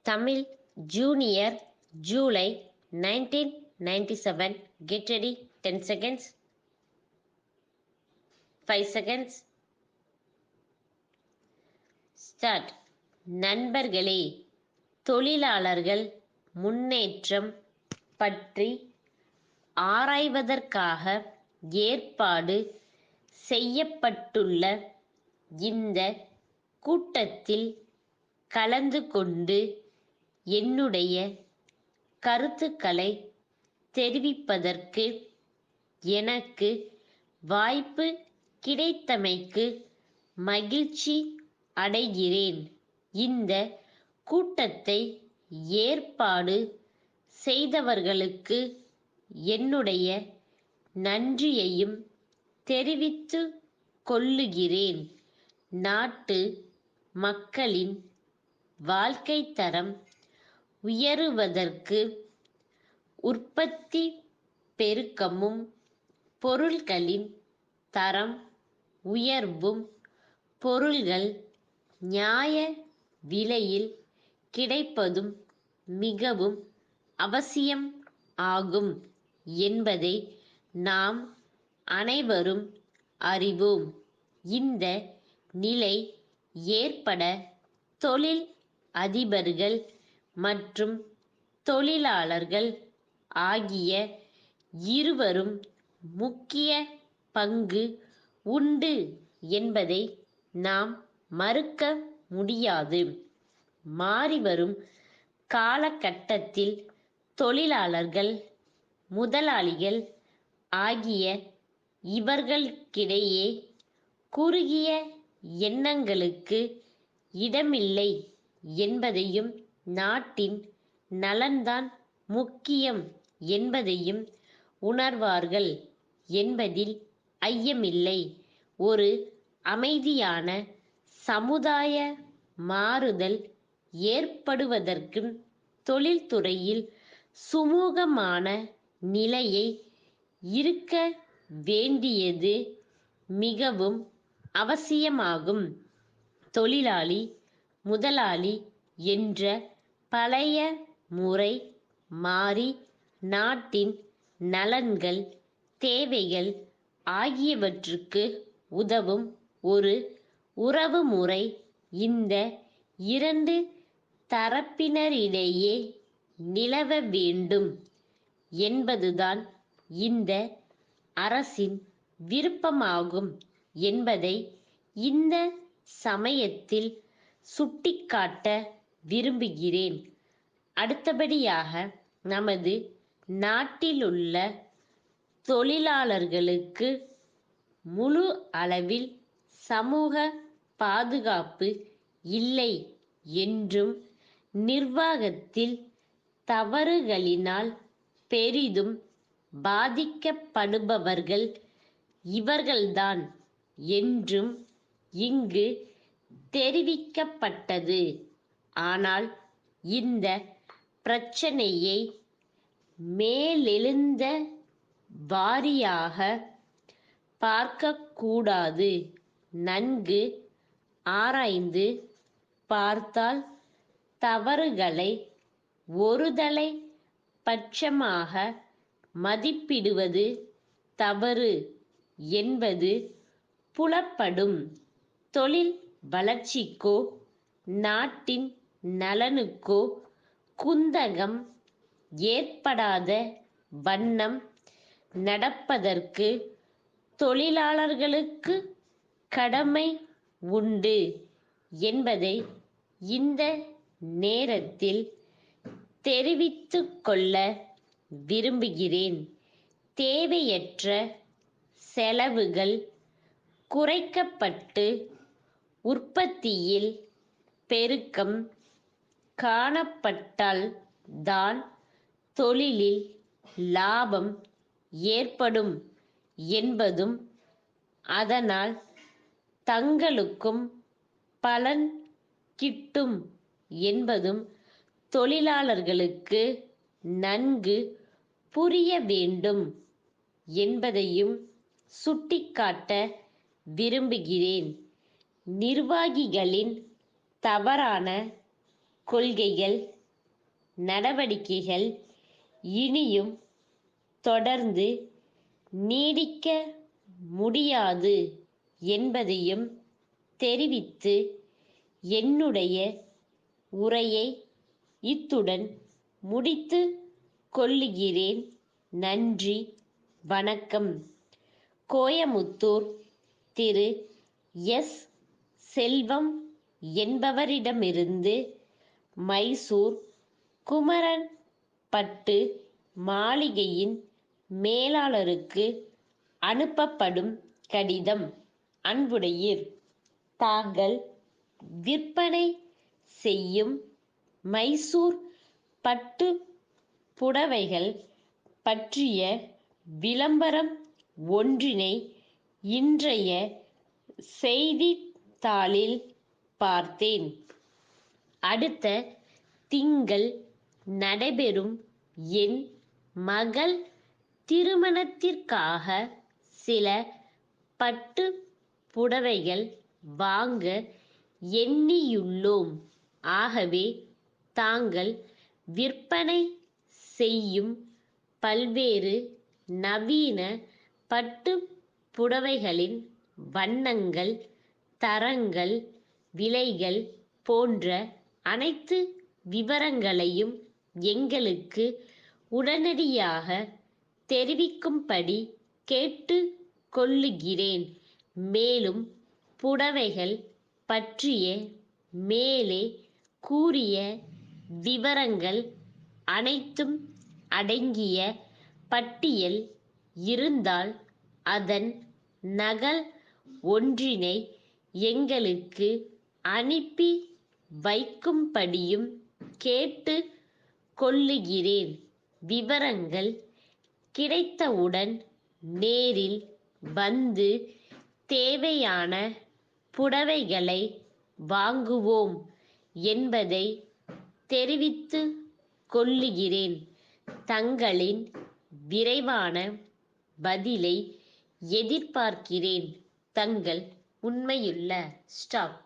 Tamil Junior July 1997. Get ready. 10 seconds. 5 seconds. Start. நண்பர்களே, தொழிலாளர்கள் முன்னேற்றம் பற்றி ஆராய்வதற்காக ஏற்பாடு செய்யப்பட்டுள்ள இந்த கூட்டத்தில் கலந்து கொண்டு என்னுடைய கருத்துக்களை தெரிவிப்பதற்கு எனக்கு வாய்ப்பு கிடைத்தமைக்கு மகிழ்ச்சி அடைகிறேன். இந்த கூட்டத்தை ஏற்பாடு செய்தவர்களுக்கு என்னுடைய நன்றியையும் தெரிவித்துக் கொள்ளுகிறேன். நாட்டு மக்களின் வாழ்க்கை தரம் உயருவதற்கு உற்பத்தி பெருக்கமும் பொருள்களின் தரம் உயர்வும் பொருள்கள் நியாய விலையில் கிடைப்பதும் மிகவும் அவசியம் ஆகும் என்பதை நாம் அனைவரும் அறிவோம். இந்த நிலை ஏற்பட தொழில் அதிபர்கள் மற்றும் தொழிலாளர்கள் ஆகிய இருவரும் முக்கிய பங்கு உண்டு என்பதை நாம் மறுக்க முடியாது. மாறிவரும் காலகட்டத்தில் தொழிலாளர்கள் முதலாளிகள் ஆகிய இவர்களுக்கிடையே குறுகிய எண்ணங்களுக்கு இடமில்லை என்பதையும் நாட்டின் நலன்தான் முக்கியம் என்பதையும் உணர்வார்கள் என்பதில் ஐயமில்லை. ஒரு அமைதியான சமுதாய மாறுதல் ஏற்படுவதற்கு தொழில்துறையில் சுமூகமான நிலையை இருக்க வேண்டியது மிகவும் அவசியமாகும். தொழிலாளி முதலாளி என்ற பழைய முறை மாறி நாட்டின் நலன்கள் தேவைகள் ஆகியவற்றுக்கு உதவும் ஒரு உறவுமுறை இந்த இரண்டு தரப்பினரிடையே நிலவ வேண்டும் என்பதுதான் இந்த அரசின் விருப்பமாகும் என்பதை இந்த சமயத்தில் சுட்டிக்காட்ட விரும்புகிறேன். அடுத்தபடியாக நமது நாட்டிலுள்ள தொழிலாளர்களுக்கு முழு அளவில் சமூக பாதுகாப்பு இல்லை என்றும் நிர்வாகத்தில் தவறுகளினால் பெரிதும் பாதிக்கப்படுபவர்கள் இவர்கள்தான் என்றும் இங்கு தெரிவிக்கப்பட்டது. ஆனால் இந்த பிரச்சனையை மேலெழுந்த வாரியாக பார்க்கக்கூடாது. நன்கு ஆராய்ந்து பார்த்தால் தவறுகளை ஒருதலை பட்சமாக மதிப்பிடுவது தவறு என்பது புலப்படும். தொழில் வளர்ச்சிக்கோ நாட்டின் நலனுக்கோ குந்தகம் ஏற்படாத வண்ணம் நடப்பதற்கு தொழிலாளர்களுக்கு கடமை உண்டு என்பதை இந்த நேரத்தில் தெரிவித்துக் கொள்ள விரும்புகிறேன். தேவையற்ற செலவுகள் குறைக்கப்பட்டு உற்பத்தியில் பெருக்கம் காணப்பட்டால் தான் தொழிலில் லாபம் ஏற்படும் என்பதும் அதனால் தங்களுக்கும் பலன் கிட்டும் என்பதும் தொழிலாளர்களுக்கு நன்கு புரிய வேண்டும் என்பதையும் சுட்டிக்காட்ட விரும்புகிறேன். நிர்வாகிகளின் தவறான கொள்கைகள், நடவடிக்கைகள் இனியும் தொடர்ந்து நீடிக்க முடியாது என்பதையும் தெரிவித்து என்னுடைய உரையை இத்துடன் முடித்து கொள்ளுகிறேன். நன்றி, வணக்கம். கோயமுத்தூர் திரு எஸ். செல்வம் என்பவரிடமிருந்து மைசூர் குமரன் பட்டு மாளிகையின் மேலாளருக்கு அனுப்பப்படும் கடிதம். அன்புடையீர், தாங்கள் விற்பனை செய்யும் மைசூர் பட்டு புடவைகள் பற்றிய விளம்பரம் ஒன்றினை இன்றைய செய்தித்தாளில் பார்த்தேன். அடுத்த திங்கள் நடைபெறும் என் மகள் திருமணத்திற்காக சில பட்டு புடவைகள் வாங்க எண்ணியுள்ளோம். ஆகவே தாங்கள் விற்பனை செய்யும் பல்வேறு நவீன பட்டு புடவைகளின் வண்ணங்கள், தரங்கள், விலைகள் போன்ற அனைத்து விவரங்களையும் எங்களுக்கு உடனடியாக தெரிவிக்கும்படி கேட்டு கொள்ளுகிறேன். மேலும் புடவைகள் பற்றிய மேலே கூறிய விவரங்கள் அனைத்தும் அடங்கிய பட்டியல் இருந்தால் அதன் நகல் ஒன்றினை எங்களுக்கு அனுப்பி வைக்கும்படியும் கேட்டு கொள்ளுகிறேன். விவரங்கள் கிடைத்தவுடன் நேரில் வந்து தேவையான புடவைகளை வாங்குவோம் என்பதை தெரிவித்து கொள்ளுகிறேன். தங்களின் விரைவான பதிலை எதிர்பார்க்கிறேன். தங்கள் உண்மையுள்ள ஸ்டாப்.